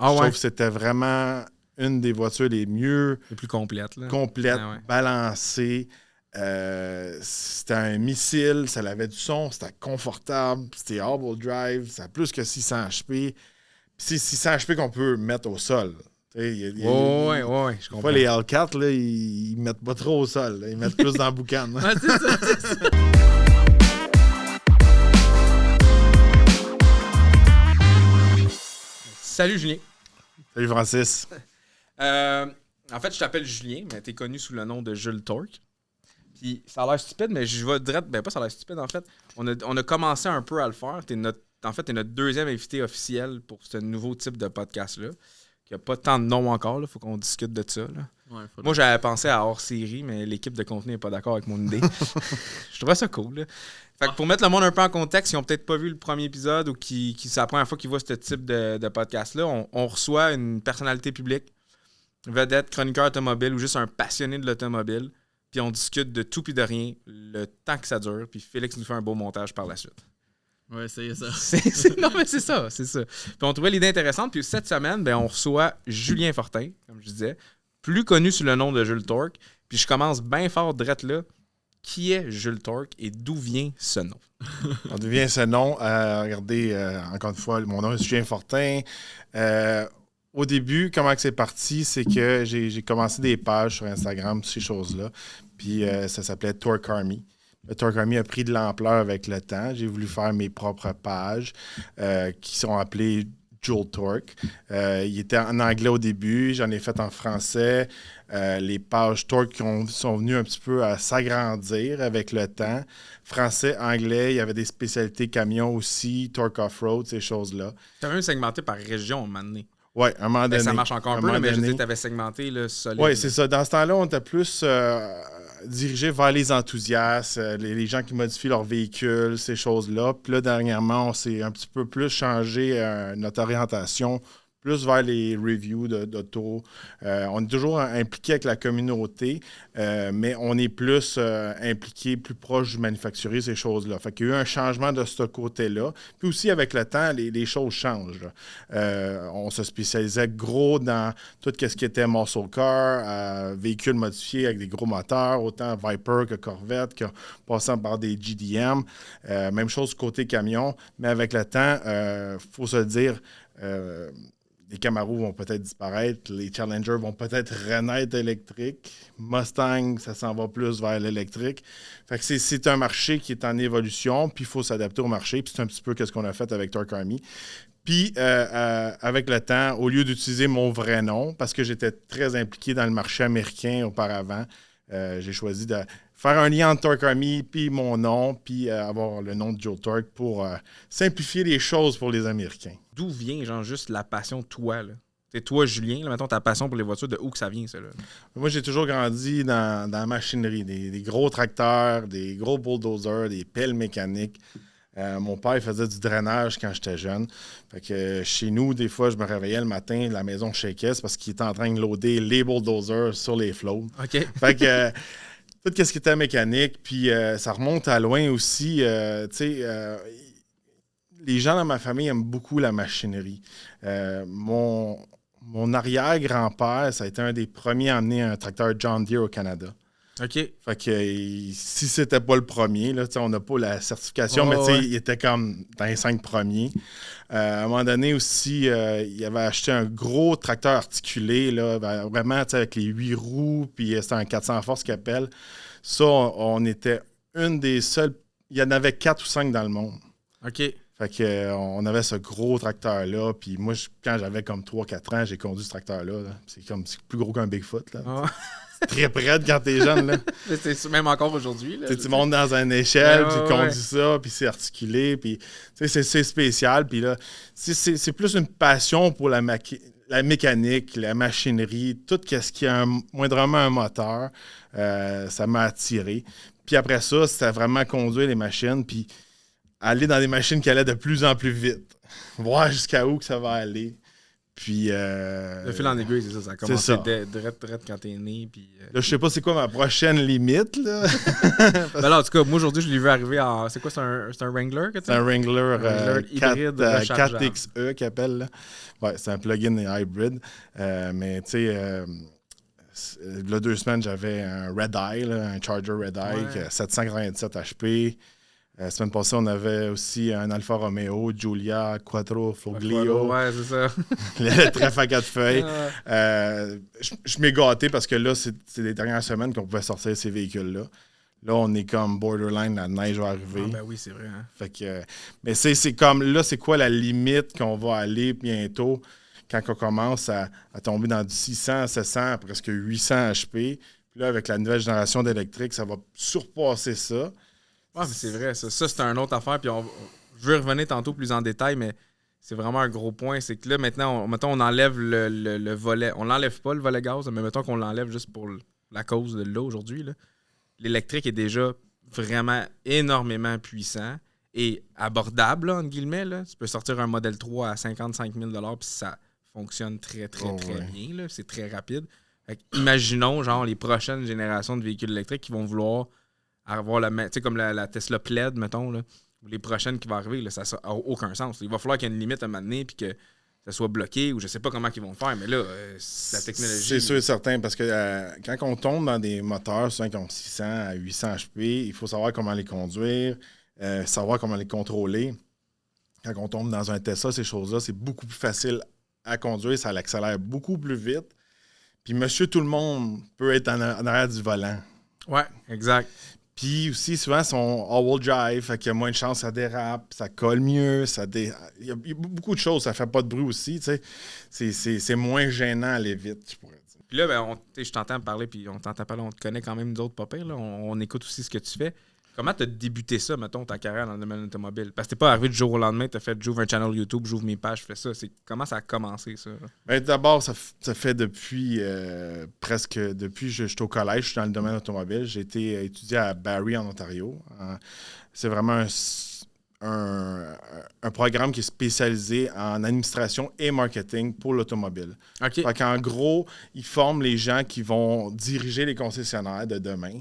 Je trouve ouais. que c'était vraiment une des voitures les mieux C'est plus complète. Là. complètes, Ah ouais. balancées. C'était un missile, ça avait du son, c'était confortable, c'était all-wheel drive, ça a plus que 600 HP. Puis c'est 600 HP qu'on peut mettre au sol. Ouais, Je comprends. les L4, là, ils mettent pas trop au sol. Là. Ils mettent plus dans la boucane. Ouais, c'est ça. Salut Julien. Salut Francis. En fait, je t'appelle Julien, mais t'es connu sous le nom de Jules Torque. Puis ça a l'air stupide, mais je vais direct. Ben, pas ça a l'air stupide, en fait. On a commencé un peu à le faire. T'es notre deuxième invité officiel pour ce nouveau type de podcast-là. Il n'y a pas tant de noms encore, il faut qu'on discute de ça. Là. Ouais, Moi, j'avais pensé à hors-série, mais l'équipe de contenu n'est pas d'accord avec mon idée. Je trouvais ça cool. Là. Fait que pour mettre le monde un peu en contexte, ils n'ont peut-être pas vu le premier épisode ou qui c'est la première fois qu'ils voient ce type de podcast-là, on reçoit une personnalité publique, vedette, chroniqueur automobile ou juste un passionné de l'automobile, puis on discute de tout puis de rien, le temps que ça dure, puis Félix nous fait un beau montage par la suite. Ouais, c'est ça. Non, mais c'est ça. Puis on trouvait l'idée intéressante. Puis cette semaine, on reçoit Julien Fortin, comme je disais, plus connu sous le nom de Jules Torque. Puis je commence bien fort direct là. Qui est Jules Torque et d'où vient ce nom? D'où vient ce nom? Regardez, encore une fois, mon nom est Julien Fortin. Au début, comment que c'est parti, c'est que j'ai commencé des pages sur Instagram, ces choses-là. Puis ça s'appelait Torque Army. Le Torque Army a pris de l'ampleur avec le temps. J'ai voulu faire mes propres pages qui sont appelées Jules Torque. Il était en anglais au début, j'en ai fait en français. Les pages Torque sont venues un petit peu à s'agrandir avec le temps. Français, anglais, il y avait des spécialités camions aussi, Torque Off-Road, ces choses-là. Tu as même segmenté par région à un moment donné. Oui, à un moment donné. Ça marche encore un peu, mais je dis que tu avais segmenté le solide. Oui, c'est ça. Dans ce temps-là, on était plus dirigé vers les enthousiastes, les gens qui modifient leur véhicule, ces choses-là. Puis là, dernièrement, on s'est un petit peu plus changé notre orientation, plus vers les reviews d'auto. On est toujours impliqué avec la communauté, mais on est plus impliqué, plus proche du manufacturier, ces choses-là. Fait qu'il y a eu un changement de ce côté-là. Puis aussi, avec le temps, les choses changent. On se spécialisait gros dans tout ce qui était muscle car, véhicules modifiés avec des gros moteurs, autant Viper que Corvette, passant par des GDM. Même chose côté camion, mais avec le temps, faut se le dire, les Camaro vont peut-être disparaître, les Challenger vont peut-être renaître électriques. Mustang, ça s'en va plus vers l'électrique. Fait que c'est un marché qui est en évolution, puis il faut s'adapter au marché. Puis c'est un petit peu ce qu'on a fait avec Torque Army. Puis, avec le temps, au lieu d'utiliser mon vrai nom, parce que j'étais très impliqué dans le marché américain auparavant, j'ai choisi de faire un lien entre Torque Army puis mon nom, puis avoir le nom de Jules Torque pour simplifier les choses pour les Américains. D'où vient, genre, juste la passion de toi, là? C'est toi, Julien, là, mettons ta passion pour les voitures, de où que ça vient, ça, là? Moi, j'ai toujours grandi dans la machinerie, des gros tracteurs, des gros bulldozers, des pelles mécaniques. Mon père il faisait du drainage quand j'étais jeune. Fait que chez nous, des fois, je me réveillais le matin, la maison shakeait parce qu'il était en train de loader les bulldozers sur les flots. OK. Fait que tout ce qui était mécanique, puis ça remonte à loin aussi. Les gens dans ma famille aiment beaucoup la machinerie. Mon arrière-grand-père, ça a été un des premiers à amener un tracteur John Deere au Canada. OK. Fait que si c'était pas le premier, là, on n'a pas la certification, mais ouais. il était comme dans les 5 premiers. À un moment donné aussi, il avait acheté un gros tracteur articulé, là, vraiment avec les 8 roues, puis c'était un 400 force qu'il appelle. Ça, on était une des seules. Il y en avait 4 ou 5 dans le monde. OK. Fait que, on avait ce gros tracteur-là. Puis moi, quand j'avais comme 3-4 ans, j'ai conduit ce tracteur-là. Là. C'est plus gros qu'un Bigfoot. Là. Oh. C'est très près quand t'es jeune. Là. C'est même encore aujourd'hui. Là, tu montes dans une échelle, puis tu conduis ouais. ça, puis c'est articulé. Puis c'est spécial. Puis là, c'est plus une passion pour la mécanique, la machinerie, tout ce qui a moindrement un moteur. Ça m'a attiré. Puis après ça, c'était vraiment conduire les machines, puis aller dans des machines qui allaient de plus en plus vite. Voir jusqu'à où que ça va aller. Puis... Le fil en aiguille, c'est ça. Ça a commencé direct quand t'es né. Puis, Là, je sais pas c'est quoi ma prochaine limite, là. Ben là, en tout cas, moi, aujourd'hui, je l'ai vu arriver en... C'est quoi, c'est un Wrangler que tu C'est un Wrangler, hybride 4XE qu'ils appellent, là. Ouais, c'est un plug-in hybrid. Mais, tu sais... là, 2 semaines, j'avais un Red Eye, là, un Charger Red Eye, qui a 797 HP. La semaine passée, on avait aussi un Alfa Romeo, Giulia Quattro Foglio. Ouais, c'est ça. Le trèfle à 4 feuilles. Je m'ai gâté parce que là, c'est les dernières semaines qu'on pouvait sortir ces véhicules-là. Là, on est comme borderline, la neige va arriver. Ah ben oui, c'est vrai. Hein? Fait que, mais c'est comme, là, c'est quoi la limite qu'on va aller bientôt quand on commence à tomber dans du 600, 700, presque 800 HP. Puis là, avec la nouvelle génération d'électrique, ça va surpasser ça. Ouais, mais c'est vrai. Ça c'est une autre affaire. Puis je veux revenir tantôt plus en détail, mais c'est vraiment un gros point. C'est que là, maintenant, on enlève le volet. On l'enlève pas, le volet gaz, mais mettons qu'on l'enlève juste pour la cause de l'eau aujourd'hui. L'électrique est déjà vraiment énormément puissant et abordable, là, entre guillemets. Là. Tu peux sortir un Model 3 à 55 000 $, puis ça fonctionne très bien. Là. C'est très rapide. Imaginons, genre, les prochaines générations de véhicules électriques qui vont vouloir avoir tu sais, comme la Tesla Plaid, mettons, là, ou les prochaines qui vont arriver, là, ça n'a aucun sens. Il va falloir qu'il y ait une limite à un moment donné, puis que ça soit bloqué, ou je sais pas comment ils vont faire, mais là, la technologie... C'est sûr et certain, parce que quand on tombe dans des moteurs, souvent qui ont 600 à 800 HP, il faut savoir comment les conduire, savoir comment les contrôler. Quand on tombe dans un Tesla, ces choses-là, c'est beaucoup plus facile à conduire, ça l'accélère beaucoup plus vite. Puis monsieur tout le monde peut être en arrière du volant. Ouais, exact. Puis aussi, souvent, ils sont all-wheel drive, fait qu'il y a moins de chances, ça dérape, ça colle mieux, il y a beaucoup de choses, ça fait pas de bruit aussi, tu sais. C'est moins gênant à aller vite, je pourrais dire. Puis là, ben, je t'entends parler, puis on t'entend parler, on te connaît quand même, nous autres, pas pire, là. On écoute aussi ce que tu fais. Comment t'as débuté ça, mettons, ta carrière dans le domaine automobile? Parce que t'es pas arrivé du jour au lendemain, t'as fait, j'ouvre un channel YouTube, j'ouvre mes pages, je fais ça. Comment ça a commencé, ça? Ben, d'abord, ça fait depuis depuis que je suis au collège, je suis dans le domaine automobile. J'ai été étudié à Barrie, en Ontario. C'est vraiment un programme qui est spécialisé en administration et marketing pour l'automobile. OK. Fait qu'en gros, ils forment les gens qui vont diriger les concessionnaires de demain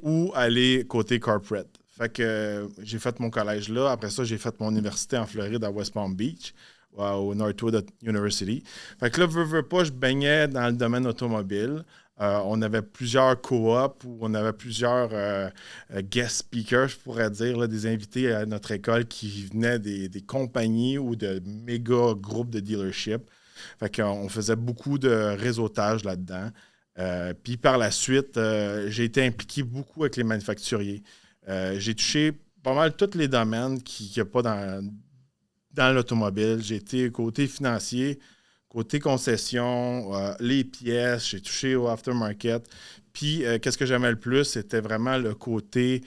ou aller côté corporate. Fait que j'ai fait mon collège là. Après ça, j'ai fait mon université en Floride à West Palm Beach, au Northwood University. Fait que là, veux pas, je baignais dans le domaine automobile. On avait plusieurs co-op où on avait plusieurs guest speakers, je pourrais dire, là, des invités à notre école qui venaient des compagnies ou de méga groupes de dealership. Fait qu'on faisait beaucoup de réseautage là-dedans. Puis par la suite, j'ai été impliqué beaucoup avec les manufacturiers. J'ai touché pas mal tous les domaines qu'il n'y a pas dans l'automobile. J'ai été côté financier, côté concession, les pièces, j'ai touché au aftermarket. Puis, qu'est-ce que j'aimais le plus, c'était vraiment le côté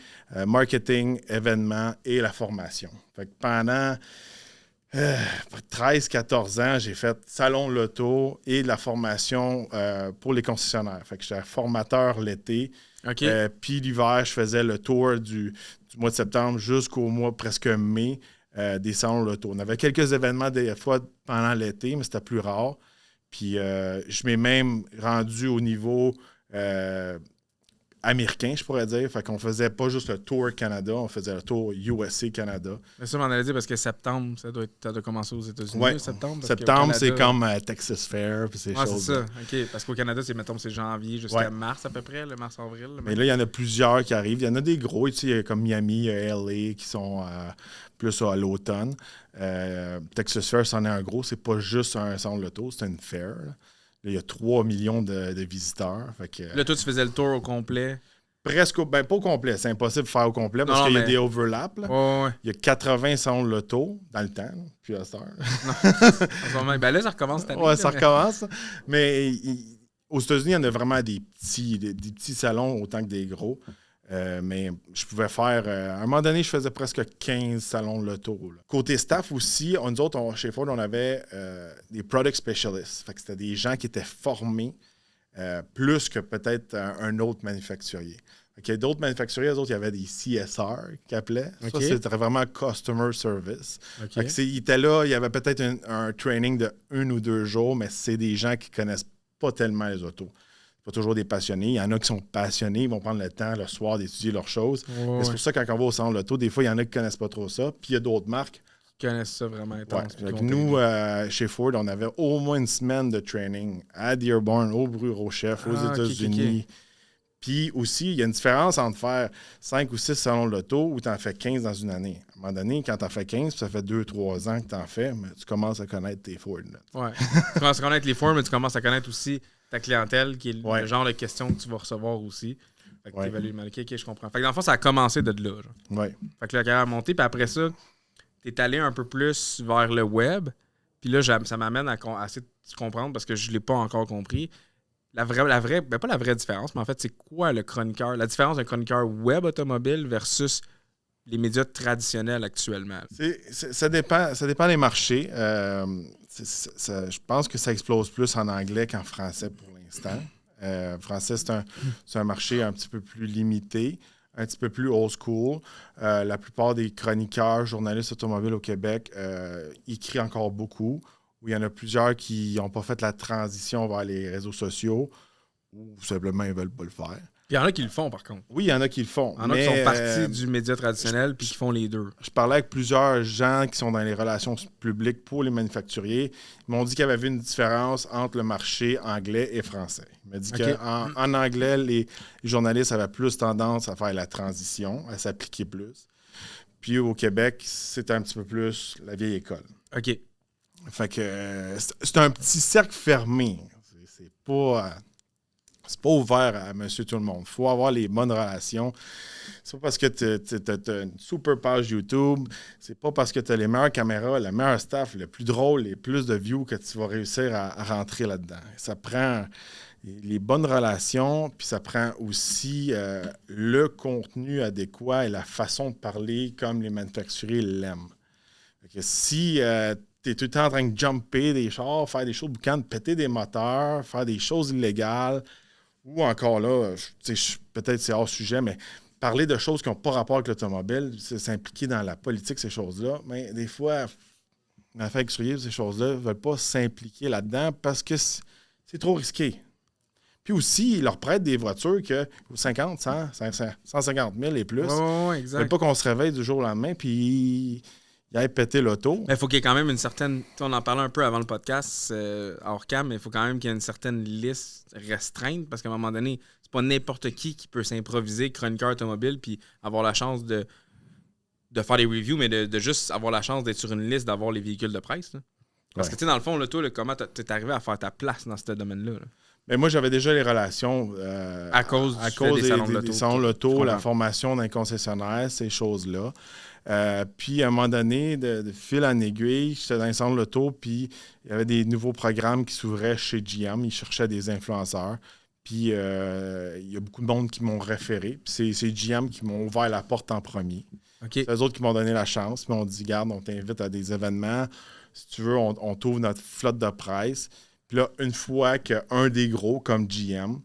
marketing, événements et la formation. Fait que pendant 13-14 ans, j'ai fait salon de l'auto et de la formation pour les concessionnaires. Fait que j'étais formateur l'été. Okay. Puis l'hiver, je faisais le tour du mois de septembre jusqu'au mois presque mai. Des salons de l'auto. On avait quelques événements des fois pendant l'été, mais c'était plus rare. Puis je m'ai même rendu au niveau américain, je pourrais dire. Fait qu'on faisait pas juste le Tour Canada, on faisait le Tour USA Canada. Mais ça, m'en allait dire parce que septembre, ça doit commencer aux États-Unis. Ouais. Septembre, Canada, c'est comme Texas Fair. Puis ces choses. C'est ça. OK. Parce qu'au Canada, c'est janvier jusqu'à mars à peu près, le mars-avril. Mais là, il y en a plusieurs qui arrivent. Il y en a des gros, tu sais, comme Miami, LA, qui sont plus à l'automne. Texas Fair, c'en est un gros. C'est pas juste un salon de l'auto, c'est une fair. Là, il y a 3 millions de visiteurs. Fait que, là, toi, tu faisais le tour au complet? Presque, pas au complet. C'est impossible de faire au complet parce qu'il y a des overlaps. Là. Il y a 80 salons de l'auto dans le temps, puis à cette heure. Ben là, ça recommence cette année. Ouais, ça recommence. Mais aux États-Unis, il y en a vraiment des petits salons autant que des gros. Mais je pouvais faire... à un moment donné, je faisais presque 15 salons de l'auto. Là. Côté staff aussi, nous autres, chez Ford, on avait des product specialists. Fait que c'était des gens qui étaient formés plus que peut-être un autre manufacturier. Il y a d'autres manufacturiers, eux autres, il y avait des CSR qu'ils appelaient. OK. Ça, c'était vraiment Customer Service. OK. Fait que ils étaient là, il y avait peut-être un training de 1 ou 2 jours, mais c'est des gens qui connaissent pas tellement les autos. Pas toujours des passionnés. Il y en a qui sont passionnés, ils vont prendre le temps le soir d'étudier leurs choses. Ouais, C'est pour ça que quand on va au salon de l'auto, des fois, il y en a qui connaissent pas trop ça. Puis il y a d'autres marques. Ils connaissent ça vraiment intense. Fait que nous, chez Ford, on avait au moins une semaine de training à Dearborn, au bureau chef, aux États-Unis. Puis aussi, il y a une différence entre faire 5 ou 6 salons de l'auto ou tu en fais 15 dans une année. À un moment donné, quand tu en fais 15, ça fait 2-3 ans que tu en fais, mais tu commences à connaître tes Ford. Ouais. Tu commences à connaître les Ford, mais tu commences à connaître aussi ta clientèle, qui est le genre de questions que tu vas recevoir aussi. Fait que tu évalues le OK, je comprends. Fait que dans le fond, ça a commencé de là. Genre. Ouais. Fait que la carrière a monté, puis après ça, tu es allé un peu plus vers le web. Puis là, ça m'amène à essayer de comprendre, parce que je ne l'ai pas encore compris. La vraie, ben pas la vraie différence, mais en fait, c'est quoi le chroniqueur? La différence d'un chroniqueur web automobile versus les médias traditionnels actuellement. Ça dépend des marchés. Je pense que ça explose plus en anglais qu'en français pour l'instant. Français, c'est un marché un petit peu plus limité, un petit peu plus old school. La plupart des chroniqueurs, journalistes automobiles au Québec, écrivent encore beaucoup. Où il y en a plusieurs qui n'ont pas fait la transition vers les réseaux sociaux ou simplement ils ne veulent pas le faire. Il y en a qui le font, par contre. Oui, il y en a qui le font. Il y en a qui sont partis du média traditionnel puis qui font les deux. Je parlais avec plusieurs gens qui sont dans les relations publiques pour les manufacturiers. Ils m'ont dit qu'il y avait une différence entre le marché anglais et français. Ils m'ont dit qu'en anglais, les journalistes avaient plus tendance à faire la transition, à s'appliquer plus. Puis au Québec, c'était un petit peu plus la vieille école. OK. Fait que c'est un petit cercle fermé. C'est pas ouvert à monsieur tout le monde. Il faut avoir les bonnes relations. C'est pas parce que tu as une super page YouTube, c'est pas parce que tu as les meilleures caméras, le meilleur staff, le plus drôle, les plus de views que tu vas réussir à rentrer là-dedans. Ça prend les bonnes relations, puis ça prend aussi le contenu adéquat et la façon de parler comme les manufacturiers l'aiment. Fait que si tu es tout le temps en train de jumper des chars, faire des choses boucanes, péter des moteurs, faire des choses illégales, ou encore là, peut-être c'est hors sujet, mais parler de choses qui n'ont pas rapport avec l'automobile, s'impliquer dans la politique, ces choses-là, mais des fois, les manufacturiers, ces choses-là, ne veulent pas s'impliquer là-dedans parce que c'est trop risqué. Puis aussi, ils leur prêtent des voitures que 50, 100, 150 000 et plus. Ouais, exact. Ils ne veulent pas qu'on se réveille du jour au lendemain, puis il aille péter l'auto. Mais il faut qu'il y ait quand même une certaine... On en parlait un peu avant le podcast, hors cam, mais il faut quand même qu'il y ait une certaine liste restreinte, parce qu'à un moment donné, c'est pas n'importe qui peut s'improviser chroniqueur automobile puis avoir la chance de faire des reviews, mais de juste avoir la chance d'être sur une liste, d'avoir les véhicules de presse. Là. Parce que, tu sais, dans le fond, là, toi, comment t'es arrivé à faire ta place dans ce domaine-là? Là? Mais moi, j'avais déjà les relations à cause des salons de l'auto, la formation d'un concessionnaire, ces choses-là. Puis, à un moment donné, de fil en aiguille, j'étais dans les salons de l'auto, puis il y avait des nouveaux programmes qui s'ouvraient chez GM. Ils cherchaient des influenceurs. Puis, il y a beaucoup de monde qui m'ont référé. Puis, c'est GM qui m'ont ouvert la porte en premier. Okay. C'est eux autres qui m'ont donné la chance. Puis, on dit, garde, on t'invite à des événements. Si tu veux, on t'ouvre notre flotte de presse. Puis là, une fois qu'un des gros, comme GM,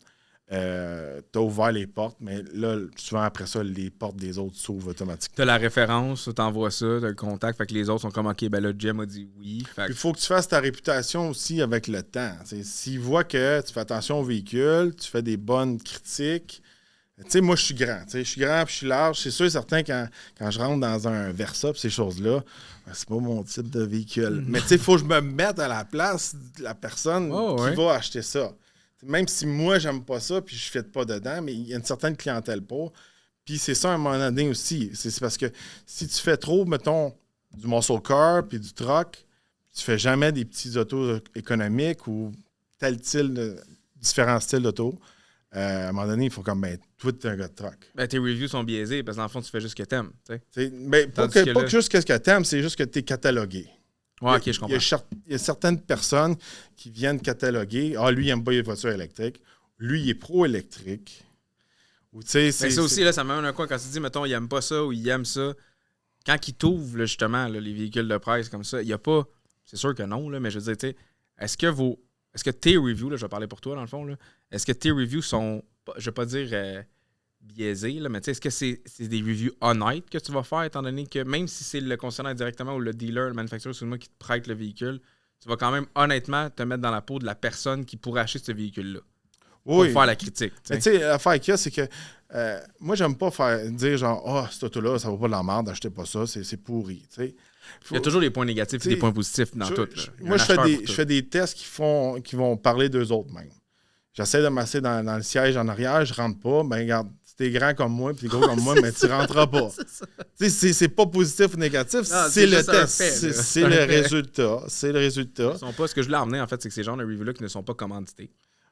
t'as ouvert les portes, mais là, souvent après ça, les portes des autres s'ouvrent automatiquement. T'as la référence, t'envoies ça, t'as le contact, fait que les autres sont comme, OK, ben là, GM a dit oui. Il faut que tu fasses ta réputation aussi avec le temps. S'ils voient que tu fais attention au véhicule, tu fais des bonnes critiques. Tu sais, moi, je suis grand. Je suis grand puis je suis large. C'est sûr et certain, quand je rentre dans un Versa pis ces choses-là, c'est pas mon type de véhicule. Mais tu sais, il faut que je me mette à la place de la personne qui va acheter ça. Même si moi, j'aime pas ça puis je ne fête pas dedans, mais il y a une certaine clientèle pour. Puis c'est ça, à un moment donné aussi. C'est parce que si tu fais trop, mettons, du muscle car puis du truck, tu fais jamais des petits autos économiques ou différents styles d'auto. À un moment donné, il faut comme, toi, tu es un gars de truck. Tes reviews sont biaisés parce que dans le fond, tu fais juste ce que t'aimes. Pas que juste ce que t'aimes, c'est juste que tu es catalogué. Ouais, OK, je comprends. Il y a certaines personnes qui viennent cataloguer. Ah, lui, il n'aime pas les voitures électriques. Lui, il est pro-électrique. Ça aussi, là, ça m'amène un coin quand tu dis, mettons, il n'aime pas ça ou il aime ça. Quand il t'ouvre, là, justement, là, les véhicules de presse comme ça, il n'y a pas... C'est sûr que non, là, mais je veux dire, est-ce que tes reviews, là, je vais parler pour toi, dans le fond, là, est-ce que tes reviews sont, je vais pas dire biaisé, là, mais tu sais, est-ce que c'est des reviews honnêtes que tu vas faire, étant donné que même si c'est le concessionnaire directement ou le dealer, le manufacturier, excuse-moi, qui te prête le véhicule, tu vas quand même honnêtement te mettre dans la peau de la personne qui pourrait acheter ce véhicule-là. Pour faire la critique. Mais tu sais, l'affaire qu'il y a, c'est que moi, j'aime pas dire genre, cette auto-là, ça vaut pas de la merde, achetez pas ça, c'est pourri. Il y a toujours des points négatifs et des points positifs dans tout. Moi, je fais des tests qui vont parler d'eux autres même. J'essaie de masser dans le siège en arrière, je rentre pas. Ben, regarde, si t'es grand comme moi, puis t'es gros comme moi, mais tu rentreras pas. C'est pas positif ou négatif, c'est le test. C'est le résultat. C'est le résultat. Ce que je voulais emmener, en fait, c'est que ces genres de reviews-là qui ne sont pas commandités.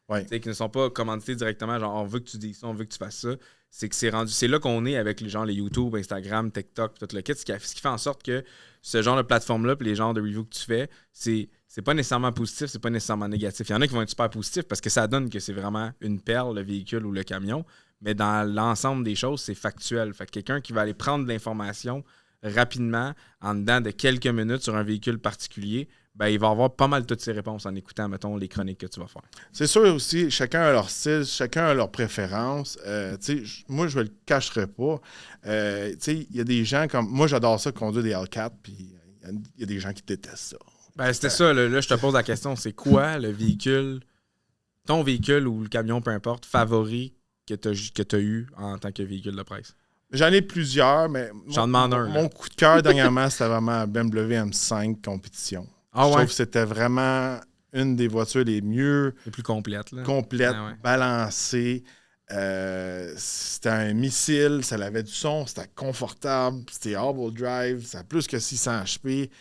Ouais. Qui ne sont pas commandités directement, genre on veut que tu dises ça, on veut que tu fasses ça. C'est que c'est là qu'on est avec les YouTube, Instagram, TikTok, tout le kit. Ce qui fait en sorte que ce genre de plateforme-là, puis les genres de reviews que tu fais, c'est pas nécessairement positif, c'est pas nécessairement négatif. Il y en a qui vont être super positifs parce que ça donne que c'est vraiment une perle, le véhicule ou le camion. Mais dans l'ensemble des choses, c'est factuel. Fait que quelqu'un qui va aller prendre de l'information rapidement, en dedans de quelques minutes sur un véhicule particulier, ben, il va avoir pas mal toutes ses réponses en écoutant, mettons, les chroniques que tu vas faire. C'est sûr aussi, chacun a leur style, chacun a leurs préférences. Moi, je ne le cacherai pas. Il y a des gens comme... Moi, j'adore ça, conduire des L4, puis il y a des gens qui détestent ça. Ben, c'était ça. Là, je te pose la question. C'est quoi le véhicule, ton véhicule ou le camion, peu importe, favori que tu as eu en tant que véhicule de presse? J'en ai plusieurs, mais j'en demande un. Mon coup de cœur dernièrement, c'était vraiment BMW M5 Compétition. Je trouve que c'était vraiment une des voitures les mieux... Les plus complètes. Là. Complète, balancée. C'était un missile, ça avait du son, c'était confortable, c'était all-wheel drive, ça a plus que 600 HP.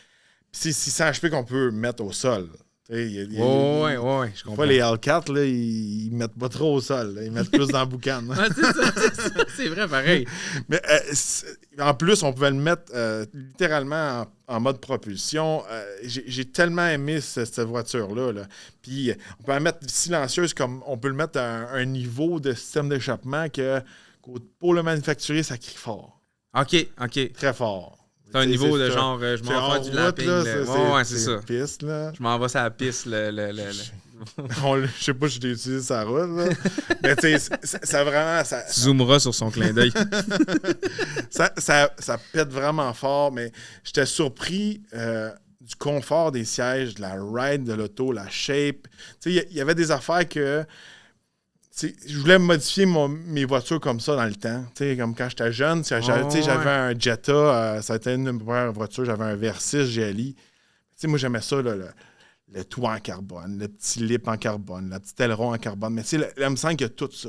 C'est 600 HP qu'on peut mettre au sol. Je comprends. Les L4, là, ils mettent pas trop au sol. Là. Ils mettent plus dans la boucane. C'est vrai, pareil. Mais en plus, on pouvait le mettre littéralement en mode propulsion. J'ai tellement aimé cette voiture-là. Là. Puis on peut la mettre silencieuse comme on peut le mettre à un niveau de système d'échappement que pour le manufacturier, ça crie fort. OK. Très fort. C'est un niveau de genre, je m'en vais du lapping. C'est ça. Piste, là. Je m'en vais sur la piste. Je sais pas si je l'ai utilisé sur la route, là. Mais tu sais, ça vraiment... Tu zoomeras sur son clin d'œil. ça pète vraiment fort, mais j'étais surpris du confort des sièges, de la ride de l'auto, la shape. Tu sais, il y avait des affaires que... je voulais modifier mes voitures comme ça dans le temps. Comme quand j'étais jeune, j'avais un Jetta, ça a été une de mes premières voitures, j'avais un VR6 GLI. Moi, j'aimais ça, le toit en carbone, le petit lip en carbone, le petit aileron en carbone. Mais le M5, il y a tout ça.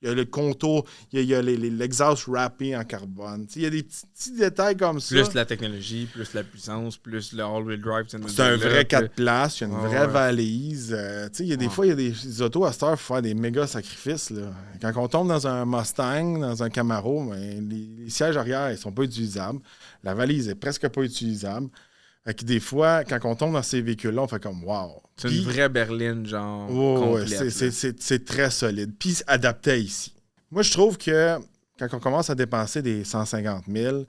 Il y a le contour, il y a l'exhaust wrappé en carbone. Il y a des petits détails comme ça. Plus la technologie, plus la puissance, plus le all-wheel drive. C'est un vrai 4 places, il y a une vraie valise. Des fois, il y a des autos à cette heure, il faut faire des méga sacrifices. Là. Quand on tombe dans un Mustang, dans un Camaro, ben, les sièges arrière, ils sont pas utilisables. La valise est presque pas utilisable. Fait que des fois, quand on tombe dans ces véhicules-là, on fait comme « wow ». C'est une vraie berline, genre, complète. C'est très solide. Puis adapté ici. Moi, je trouve que quand on commence à dépenser des 150 000,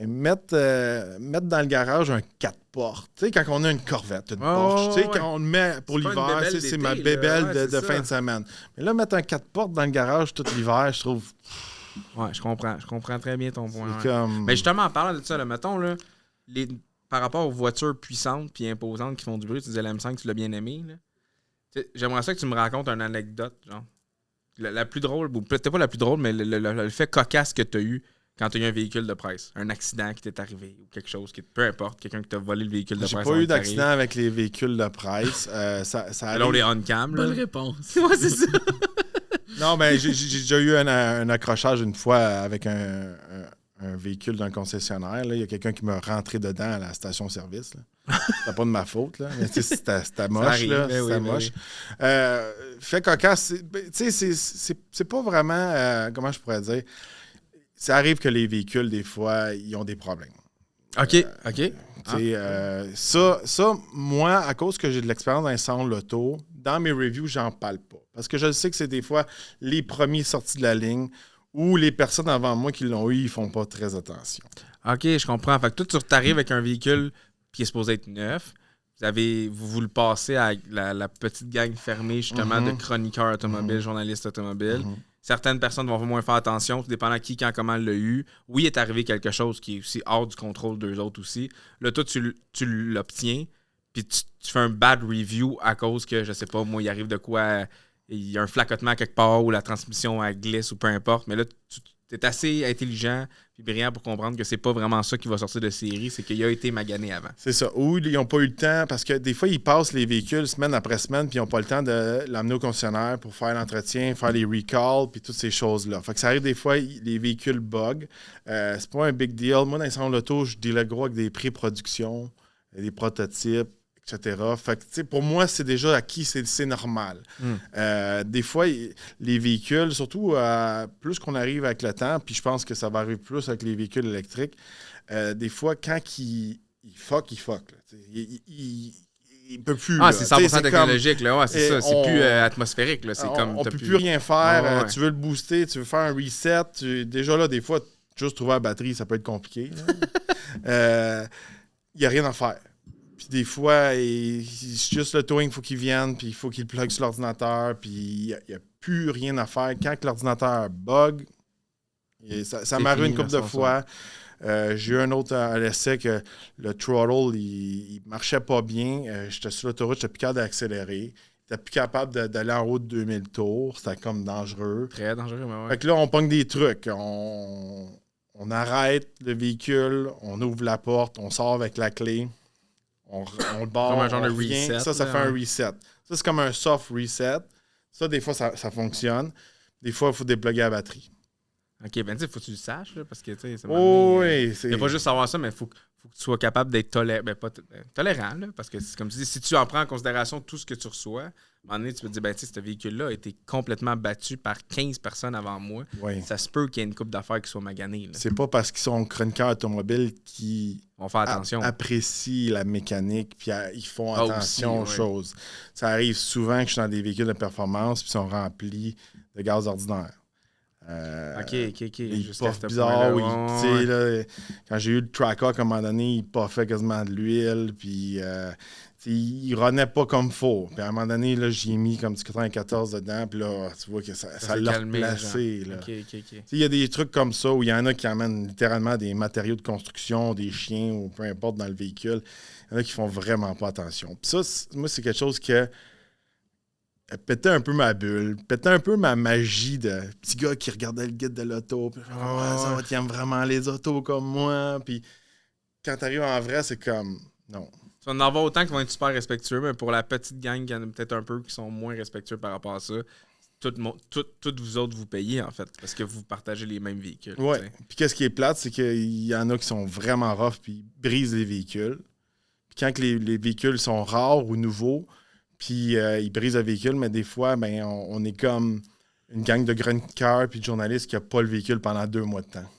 mettre dans le garage un 4 portes. Tu sais, quand on a une Corvette, une Porsche, quand on le met pour l'hiver, c'est ma bébelle de fin de semaine. Mais là, mettre un 4 portes dans le garage tout l'hiver, je trouve... Ouais, je comprends très bien ton point. Comme... Mais justement, en parlant de ça, là, mettons, là, par rapport aux voitures puissantes et imposantes qui font du bruit, tu disais l'M5, tu l'as bien aimé. Là. J'aimerais ça que tu me racontes une anecdote, genre. La plus drôle, ou peut-être pas la plus drôle, mais le fait cocasse que tu as eu quand tu as eu un véhicule de presse. Un accident qui t'est arrivé ou quelque chose, peu importe, quelqu'un qui t'a volé le véhicule de presse. J'ai pas eu d'accident avec les véhicules de presse. Alors les on-cam. Bonne réponse. Ouais, c'est ça. Non, mais j'ai déjà eu un accrochage une fois avec un véhicule d'un concessionnaire. Là. Il y a quelqu'un qui m'a rentré dedans à la station-service. C'était pas de ma faute. Là. Mais c'était moche. C'était moche. Fait cocasse, c'est pas vraiment... comment je pourrais dire? Ça arrive que les véhicules, des fois, ils ont des problèmes. OK. Ça, moi, à cause que j'ai de l'expérience dans les salons de l'auto, dans mes reviews, j'en parle pas. Parce que je sais que c'est des fois les premiers sortis de la ligne ou les personnes avant moi qui l'ont eu, ils font pas très attention. OK, je comprends. Fait que toi, tu arrives avec un véhicule qui est supposé être neuf. Vous le passez à la petite gang fermée, justement, de chroniqueurs automobiles, journalistes automobiles. Certaines personnes vont moins faire attention, tout dépendant qui, quand, comment l'a eu. Oui, il est arrivé quelque chose qui est aussi hors du contrôle d'eux autres aussi. Là, toi, tu l'obtiens, puis tu fais un bad review à cause que, je sais pas, moi, il arrive de quoi, il y a un flacotement quelque part ou la transmission elle glisse ou peu importe. Mais là, tu es assez intelligent et brillant pour comprendre que c'est pas vraiment ça qui va sortir de série, c'est qu'il a été magané avant. C'est ça. Ou ils n'ont pas eu le temps, parce que des fois, ils passent les véhicules semaine après semaine, puis ils n'ont pas le temps de l'amener au concessionnaire pour faire l'entretien, faire les recalls, puis toutes ces choses-là. Fait que ça arrive des fois, les véhicules bug. C'est pas un big deal. Moi, dans les salons de l'auto, je dealais gros avec des pré-productions, des prototypes, etc. Fait que, tu sais, pour moi, c'est déjà acquis, c'est normal. Des fois, les véhicules, surtout plus qu'on arrive avec le temps, puis je pense que ça va arriver plus avec les véhicules électriques, des fois, quand il fuck. Là, il peut plus. Ah, là. c'est 100% technologique, comme, là. Ouais, c'est ça. C'est plus atmosphérique, là. C'est on peut plus rien faire. Tu veux le booster, tu veux faire un reset. Déjà, là, des fois, juste trouver la batterie, ça peut être compliqué. Il n'y a rien à faire. Puis des fois, c'est juste le towing, il faut qu'il vienne, puis il faut qu'il plug sur l'ordinateur, puis il n'y a plus rien à faire. Quand l'ordinateur bug, ça m'arrive une couple de fois. J'ai eu un autre à l'essai que le throttle, il marchait pas bien. J'étais sur l'autoroute, j'étais plus capable d'accélérer. J'étais plus capable d'aller en haut de 2000 tours. C'était comme dangereux. Très dangereux, mais ouais. Fait que là, on pogne des trucs. On arrête le véhicule, on ouvre la porte, on sort avec la clé. On le barre, comme un genre de revient. reset. Ça fait un reset. Ça, c'est comme un soft reset. Ça, des fois, ça fonctionne. Des fois, il faut dépluguer la batterie. OK, ben tu sais, faut que tu le saches, là, parce que, tu sais, c'est... Oui, il n'y a pas juste savoir ça, mais il faut que tu sois capable d'être tolérant, là, parce que, comme tu dis, si tu en prends en considération tout ce que tu reçois, à un moment donné, tu peux te dire, ben tu sais, ce véhicule-là a été complètement battu par 15 personnes avant moi. Oui. Ça se peut qu'il y ait une couple d'affaires qui soient maganées. Là. C'est pas parce qu'ils sont chroniqueurs automobiles qui on fait attention. Apprécient la mécanique puis ils font attention aux choses. Ça arrive souvent que je suis dans des véhicules de performance puis ils sont remplis de gaz ordinaire. OK. Il puff bizarre. Là, quand j'ai eu le tracker, à un moment donné, il puffait quasiment de l'huile. Puis il renaît pas comme faut. Puis à un moment donné, là, j'y ai mis comme du 94 dedans. Puis là, tu vois que ça l'a replacé. Il y a des trucs comme ça où il y en a qui amènent littéralement des matériaux de construction, des chiens ou peu importe dans le véhicule. Il y en a qui font vraiment pas attention. Puis ça, moi, c'est quelque chose que pétait un peu ma bulle, pétait un peu ma magie de petit gars qui regardait le guide de l'auto. Puis ça va, tu aimes vraiment les autos comme moi. Puis quand t'arrives en vrai, c'est comme non. Tu vas en avoir autant qui vont être super respectueux, mais pour la petite gang, il y en a peut-être un peu qui sont moins respectueux par rapport à ça. Toutes vous autres, vous payez, en fait, parce que vous partagez les mêmes véhicules. Oui. Puis qu'est-ce qui est plate, c'est qu'il y en a qui sont vraiment rough puis ils brisent les véhicules. Puis quand les véhicules sont rares ou nouveaux, puis ils brisent le véhicule, mais des fois, ben, on est comme une gang de chroniqueurs puis de journalistes qui n'a pas le véhicule pendant 2 mois de temps.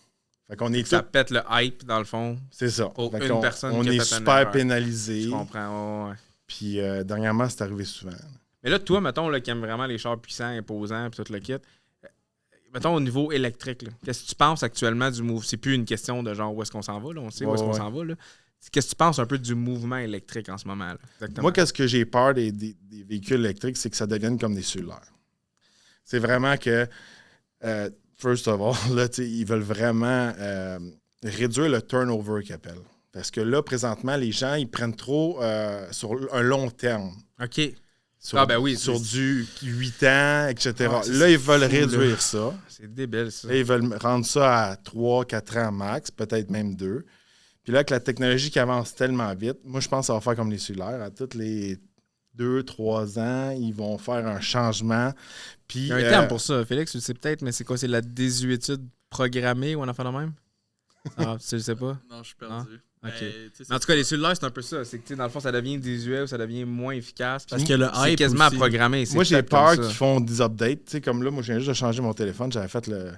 Fait qu'on est ça pète le hype, dans le fond. C'est ça. Pour une personne on qui a est fait super pénalisé. Je comprends, ouais. Puis dernièrement, c'est arrivé souvent. Mais là, toi, mettons, là, qui aime vraiment les chars puissants, imposants, puis tout le kit, mettons, au niveau électrique, là, qu'est-ce que tu penses actuellement du mouvement? C'est plus une question de genre où est-ce qu'on s'en va, là. On sait où est-ce qu'on s'en va, là. Qu'est-ce que tu penses un peu du mouvement électrique en ce moment, là? Exactement. Moi, qu'est-ce que j'ai peur des véhicules électriques, c'est que ça devienne comme des cellulaires. C'est vraiment que, first of all, là, ils veulent vraiment réduire le turnover qu'ils appellent. Parce que là, présentement, les gens, ils prennent trop sur un long terme. OK. Sur du 8 ans, etc. Là, ils veulent réduire ça. C'est débile, ça. Là, ils veulent rendre ça à 3-4 ans max, peut-être même 2. Puis là, avec la technologie qui avance tellement vite, moi, je pense que ça va faire comme les cellulaires. À tous les 2-3 ans, ils vont faire un changement. Puis, il y a un terme pour ça, Félix, tu le sais peut-être, mais c'est quoi? C'est la désuétude programmée ou on en fait de même? Ah, tu le sais pas? Non, je suis perdu. Okay. Mais en tout cas, les cellulaires, c'est un peu ça. C'est que dans le fond, ça devient désuet ou ça devient moins efficace. Parce que le hype c'est quasiment aussi. programmé. Moi, j'ai peur qu'ils font des updates. T'sais, comme là, moi, je viens juste de changer mon téléphone. J'avais fait le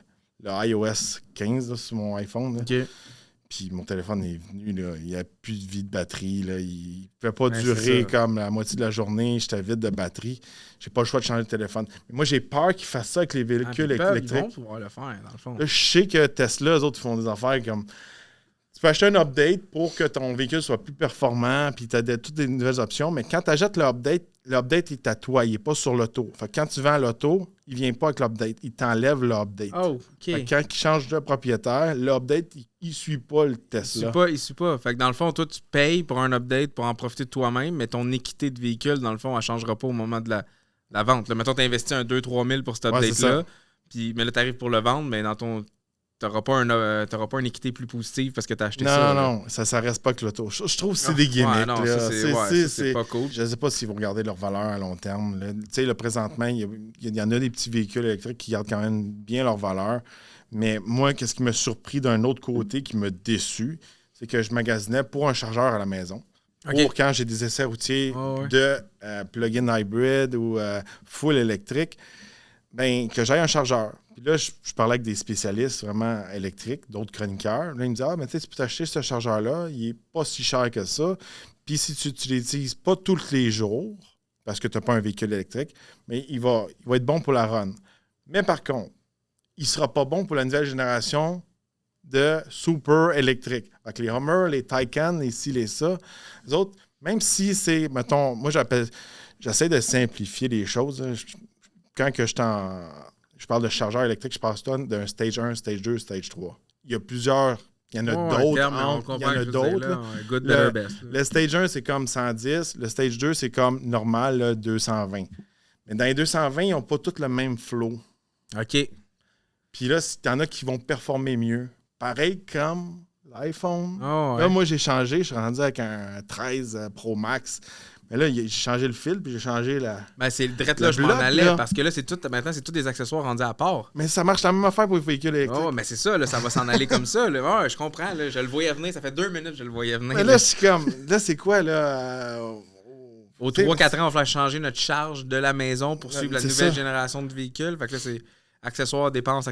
iOS 15 là, sur mon iPhone. Là. OK. Puis mon téléphone est venu, là, il n'y a plus de vie de batterie. Là, il ne pouvait pas durer comme la moitié de la journée. J'étais vide de batterie. J'ai pas le choix de changer de téléphone. Mais moi, j'ai peur qu'ils fassent ça avec les véhicules électriques. Ils vont pouvoir le faire, dans le fond. Là, je sais que Tesla, eux autres, ils font des affaires comme Tu peux acheter un update pour que ton véhicule soit plus performant, puis tu as toutes des nouvelles options. Mais quand tu achètes l'update est à toi, il n'est pas sur l'auto. Fait que quand tu vends l'auto, il ne vient pas avec l'update. Il t'enlève l'update. Oh, OK. Fait que quand il change de propriétaire, l'update, il ne suit pas le Tesla. Il suit pas. Fait que dans le fond, toi, tu payes pour un update pour en profiter de toi-même, mais ton équité de véhicule, dans le fond, elle ne changera pas au moment de la vente. Là, mettons, tu as investi un 2-3 000 pour cet update-là, mais là, tu arrives pour le vendre, mais dans ton. T'auras pas une équité plus positive parce que t'as acheté ça. Non, ça reste pas que l'auto. Je trouve que c'est des gimmicks. Ouais, non, c'est pas cool. Je sais pas s'ils vont garder leur valeur à long terme. Tu sais, le présentement, il y en a des petits véhicules électriques qui gardent quand même bien leur valeur. Mais moi, qu'est-ce qui m'a surpris d'un autre côté, qui m'a déçu, c'est que je magasinais pour un chargeur à la maison. Okay. Pour quand j'ai des essais routiers de plug-in hybrid ou full électrique, ben que j'aille un chargeur. Puis là, je parlais avec des spécialistes vraiment électriques, d'autres chroniqueurs. Là, ils me disaient, mais tu sais, tu peux t'acheter ce chargeur-là, il n'est pas si cher que ça. Puis si tu ne l'utilises pas tous les jours, parce que tu n'as pas un véhicule électrique, mais il va être bon pour la run. Mais par contre, il ne sera pas bon pour la nouvelle génération de super électriques. Avec les Hummer, les Taycan, les ci, les ça. Les autres, même si c'est, mettons, moi j'essaie de simplifier les choses. Quand que je parle de chargeur électrique, je parle d'un stage 1, stage 2, stage 3. Il y a plusieurs. Il y en a d'autres. Il y en a d'autres. Good, better, best. Le stage 1, c'est comme 110. Le stage 2, c'est comme normal, là, 220. Mais dans les 220, ils n'ont pas tous le même flow. OK. Puis là, il y en a qui vont performer mieux. Pareil comme l'iPhone. Oh, ouais. Là, moi, j'ai changé. Je suis rendu avec un 13 Pro Max. Mais là, j'ai changé le fil, puis j'ai changé la. Ben, c'est le direct là, je m'en allais, là. Parce que là, maintenant, c'est tous des accessoires rendus à part. Mais ça marche la même affaire pour les véhicules électriques. Oh, mais c'est ça, là, ça va s'en aller comme ça. Là. Ouais, je comprends, là, je le voyais venir, ça fait 2 minutes que je le voyais venir. Mais là, c'est comme. Là, c'est quoi, là? Aux 3-4 ans, on va faire changer notre charge de la maison pour suivre la nouvelle génération de véhicules. Fait que là, c'est accessoires, dépenses.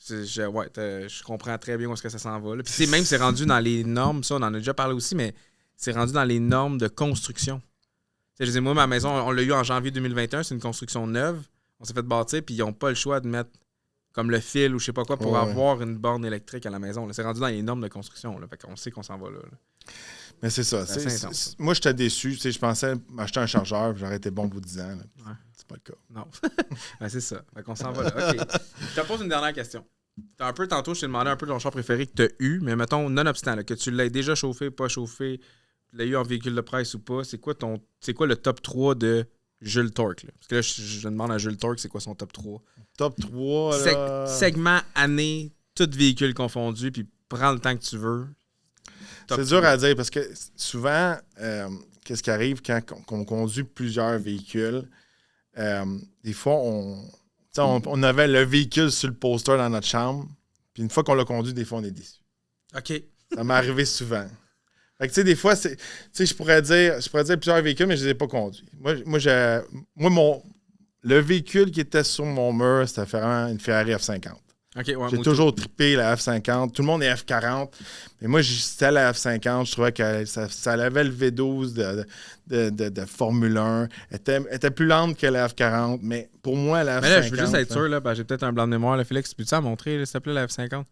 Je comprends très bien où est-ce que ça s'en va. Là. Puis même, c'est rendu dans les normes, ça, on en a déjà parlé aussi, mais c'est rendu dans les normes de construction. Je disais, moi, ma maison, on l'a eu en janvier 2021, c'est une construction neuve. On s'est fait bâtir, puis ils n'ont pas le choix de mettre comme le fil ou je sais pas quoi pour avoir une borne électrique à la maison. Là. C'est rendu dans les normes de construction. Là. Fait qu'on sait qu'on s'en va là. Mais c'est ça. Moi, j'étais déçu. Je pensais m'acheter un chargeur, j'aurais été bon au bout de 10 ans. Ouais. C'est pas le cas. Non. Ben, c'est ça. Fait qu'on s'en va là. OK. Je te pose une dernière question. Tantôt, je t'ai demandé un peu ton char préféré que tu as eu, mais mettons, nonobstant, là, que tu l'aies déjà chauffé, pas chauffé, tu l'as eu en véhicule de presse ou pas, c'est quoi le top 3 de Jules Torque? Là? Parce que là, je demande à Jules Torque, c'est quoi son top 3? Top 3, là... Segment, année, tout véhicule confondu, puis prends le temps que tu veux. C'est dur à dire, parce que souvent, qu'est-ce qui arrive quand on conduit plusieurs véhicules? Des fois, on avait le véhicule sur le poster dans notre chambre, puis une fois qu'on l'a conduit, des fois, on est déçu. OK. Ça m'est arrivé souvent. Fait que, tu sais, des fois, je pourrais dire plusieurs véhicules, mais je ne les ai pas conduits. Le véhicule qui était sur mon mur, c'était une Ferrari F50. Okay, ouais, j'ai toujours trippé la F50. Tout le monde est F40. Mais moi, c'était la F50. Je trouvais que ça avait le V12 de Formule 1. Elle était plus lente que la F40. Mais pour moi, la F50... Mais là, je veux juste être sûr, là, j'ai peut-être un blanc de mémoire. Là, Félix, peux-tu en montrer, s'il te plaît, la F50?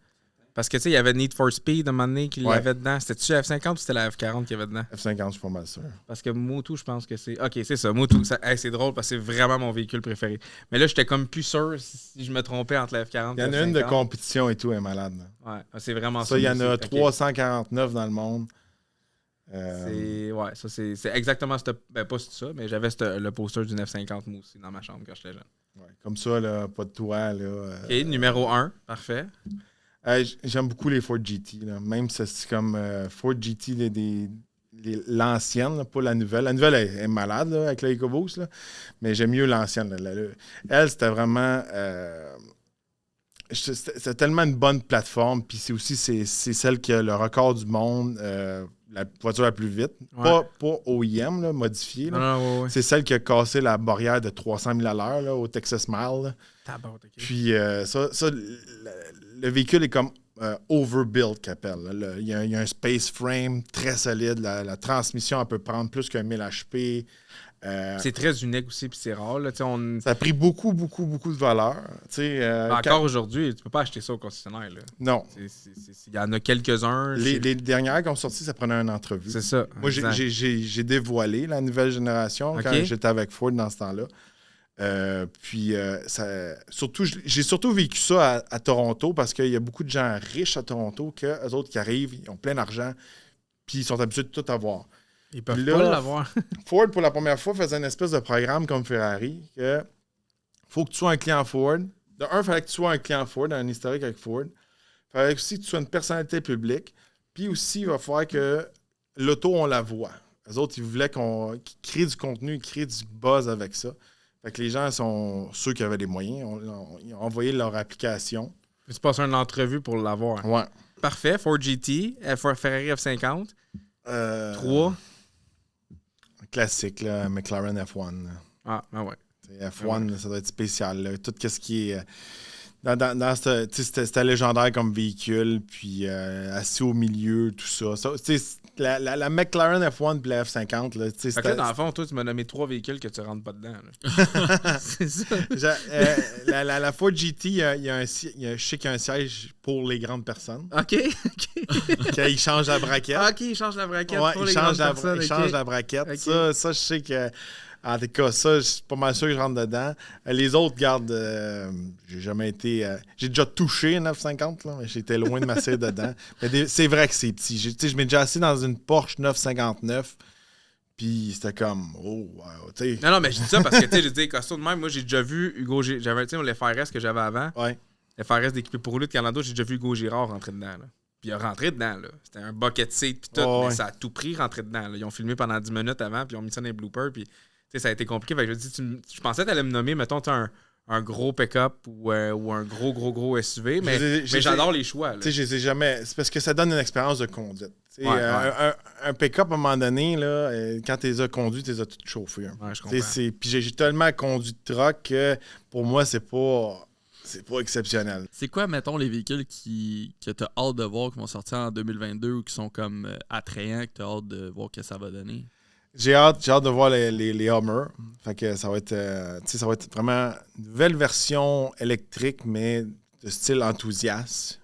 Parce que, tu sais, il y avait Need for Speed à un moment donné qu'il y avait dedans. C'était-tu la F50 ou c'était la F40 qu'il y avait dedans? F50, je suis pas mal sûr. Parce que Moto, je pense que c'est... OK, c'est ça, Moto. C'est drôle parce que c'est vraiment mon véhicule préféré. Mais là, j'étais comme plus sûr si je me trompais entre la F40 et la F50. Il y en a une de compétition et tout, elle est malade. Là. Ouais, c'est vraiment ça. Ça, il y en a 349 dans le monde. C'est exactement... pas ça, mais j'avais le poster d'une F50, moi aussi, dans ma chambre quand j'étais jeune. Ouais, comme ça, là, pas de toit. Là, OK, numéro 1, parfait. J'aime beaucoup les Ford GT. Là. Même si c'est comme Ford GT, l'ancienne, là, pas la nouvelle. La nouvelle est malade là, avec l'EcoBoost, là, mais j'aime mieux l'ancienne. Elle, c'était vraiment... c'était tellement une bonne plateforme. Puis c'est celle qui a le record du monde, la voiture la plus vite. Ouais. Pas OEM, là, modifiée. Là. Non, c'est celle qui a cassé la barrière de 300 000 à l'heure là, au Texas Mile. Puis le véhicule est comme overbuilt, qu'appelle. Il y a un space frame très solide. La transmission, elle peut prendre plus qu'un 1000 HP. C'est très unique aussi, puis c'est rare. Là, Ça a pris beaucoup, beaucoup, beaucoup de valeur. Encore aujourd'hui, tu peux pas acheter ça au concessionnaire. Là. Non. Il y en a quelques-uns. Les dernières qui ont sorti, ça prenait une entrevue. C'est ça. Moi, j'ai dévoilé la nouvelle génération quand j'étais avec Ford dans ce temps-là. Surtout, j'ai surtout vécu ça à Toronto parce qu'il y a beaucoup de gens riches à Toronto eux autres qui arrivent, ils ont plein d'argent, puis ils sont habitués de tout avoir. Ils peuvent pas l'avoir. Ford, pour la première fois, faisait une espèce de programme comme Ferrari que faut que tu sois un client Ford. De un, il fallait que tu sois un client Ford, un historique avec Ford. Il fallait aussi que tu sois une personnalité publique. Puis aussi, il va falloir que l'auto, on la voit. Les autres, ils voulaient qu'ils créent du contenu, qu'ils créent du buzz avec ça. Fait que les gens sont ceux qui avaient les moyens. Ils ont envoyé leur application. Tu passes une entrevue pour l'avoir. Ouais. Parfait. Ford GT, Ferrari F50. 3. Classique, là, McLaren F1. Là. Ah, ben ouais. F1, ça doit être spécial. Là. Tout ce qui est... C'était légendaire comme véhicule, puis assis au milieu, tout ça. La McLaren F1 et la F50, là, fait que là, dans le fond, toi, tu m'as nommé 3 véhicules que tu rentres pas dedans. Là. C'est ça. La Ford GT, je sais qu'il y a un siège pour les grandes personnes. OK. Il change la braquette. OK, il change la braquette ouais, pour les grandes personnes. Il change la braquette. Okay. Ça, je sais que... En tout cas, ça, je suis pas mal sûr que je rentre dedans. Les autres, garde, j'ai jamais été... j'ai déjà touché une F50, là, mais j'étais loin de m'asseoir dedans. Mais c'est vrai que c'est petit. Je m'ai déjà assis dans une Porsche 959, puis c'était comme... Oh, wow, t'sais. Non, mais je dis ça parce que, tu sais, j'ai dit, costaud de même, moi, j'ai déjà vu Hugo... J'avais, tu sais, les FRS que j'avais avant. Ouais. Les FRS d'équipé pour lui de Canada, j'ai déjà vu Hugo Girard rentrer dedans, là. Puis il a rentré dedans, là. C'était un bucket seat, puis tout, mais ça a tout pris rentrer dedans, là. Ils ont filmé pendant 10 minutes avant, puis ils ont mis ça dans les bloopers, puis... ça a été compliqué. Fait que je pensais que tu allais me nommer, mettons, un gros pick-up ou un gros SUV, mais j'adore les choix. Je les ai jamais. C'est parce que ça donne une expérience de conduite. Un pick-up, à un moment donné, là, quand tu les as conduits, tu les as tous chauffés. Ouais, je comprends. Puis j'ai tellement conduit de truck que pour moi, c'est pas exceptionnel. C'est quoi, mettons, les véhicules que tu as hâte de voir qui vont sortir en 2022 ou qui sont comme attrayants, que tu as hâte de voir que ça va donner? J'ai hâte de voir les Hummer. Fait que ça va être vraiment une nouvelle version électrique, mais de style enthousiaste,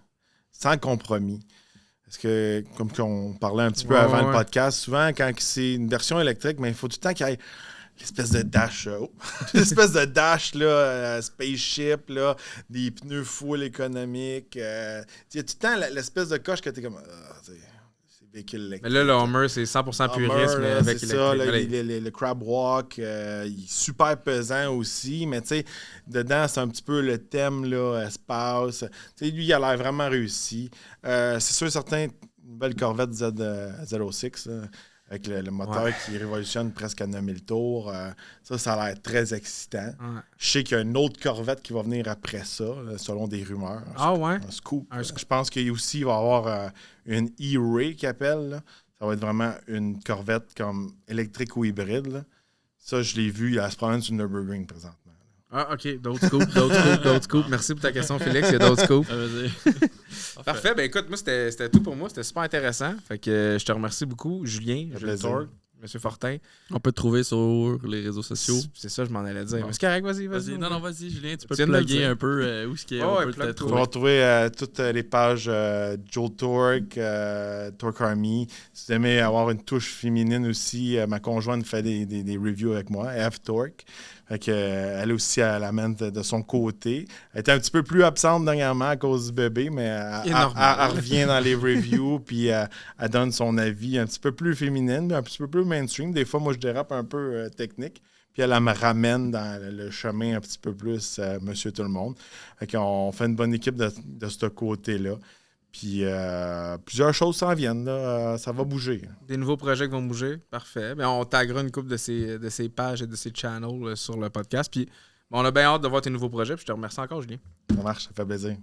sans compromis. Parce que, comme on parlait un petit peu avant le podcast, souvent, quand c'est une version électrique, mais il faut tout le temps qu'il y ait l'espèce de dash. L'espèce de dash, là, spaceship, là, des pneus full économiques. Il y a tout le temps l'espèce de coche que t'es comme... Mais là, le Hummer, c'est 100% purisme Hummer, avec c'est ça, là, le crab walk, il est super pesant aussi, mais tu sais, dedans, c'est un petit peu le thème, là, espace. Tu sais, lui, il a l'air vraiment réussi. C'est sûr, certains, une belle Corvette Z06, là, avec le moteur qui révolutionne presque à 9000 tours. Ça a l'air très excitant. Ouais. Je sais qu'il y a une autre Corvette qui va venir après ça, selon des rumeurs. Ouais? Un scoop. Je pense qu'il va y avoir une E-Ray qui appelle. Là. Ça va être vraiment une Corvette comme électrique ou hybride. Là. Ça, je l'ai vu, elle se promène sur le Nürburgring présentement. Ah, OK. D'autres scoops. Merci pour ta question, Félix. Il y a d'autres scoops. Parfait. Ben écoute, moi, c'était tout pour moi. C'était super intéressant. Fait que je te remercie beaucoup, Julien, M. Fortin. On peut te trouver sur les réseaux sociaux. C'est ça, je m'en allais dire. C'est correct, vas-y. Non, vas-y, Julien. Tu peux te plugger un peu où est-ce qu'il y a. On peut te trouver. On va retrouver toutes les pages Joe Torque, Torque Army. Si vous aimez avoir une touche féminine aussi, ma conjointe fait des reviews avec moi, F Torque. Fait que, elle aussi, elle l'amène de son côté. Elle était un petit peu plus absente dernièrement à cause du bébé, mais elle revient dans les reviews, puis elle donne son avis un petit peu plus féminine, un petit peu plus mainstream. Des fois, moi, je dérape un peu technique, puis elle me ramène dans le chemin un petit peu plus Monsieur Tout-le-Monde. Fait qu'on fait une bonne équipe de ce côté-là. Puis plusieurs choses s'en viennent. Là. Ça va bouger. Des nouveaux projets qui vont bouger. Parfait. Bien, on taguera une couple de ces pages et de ces channels sur le podcast. Puis on a bien hâte de voir tes nouveaux projets. Puis je te remercie encore, Julien. Ça marche, ça fait plaisir.